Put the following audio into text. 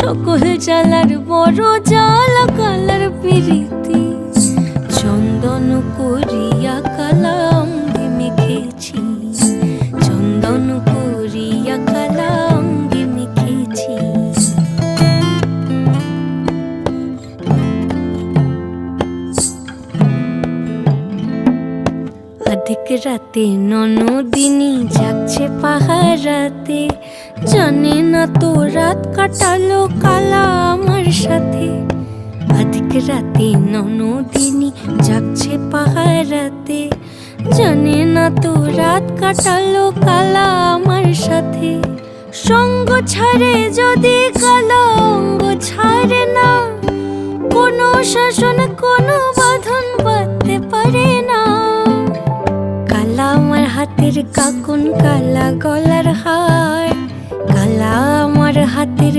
সকল জ্বালার বড় জ্বালা কালার প্রীতি। চন্দন করিয়া কালা অঙ্গে মেখেছি, চন্দন করিয়া কালা অঙ্গে মেখেছি। অধিক রাতে ননদিনী যাচ্ছে পাহারাতে, জানে না তো রাত কাটালো কালা আমার সাথে। অধিক রাতে ননদিনী যাচ্ছে পাহারাতে, জানে না তো রাত কাটালো কালা আমার সাথে। সঙ্গ ছাড়ে যদি কালা অঙ্গ ছাড়ে না, কোনো শাসন কোনো বাঁধন বাঁধতে পারে না। কালা আমার হাতের কাকুন, কালা গলার হার, কালা আমার হাতের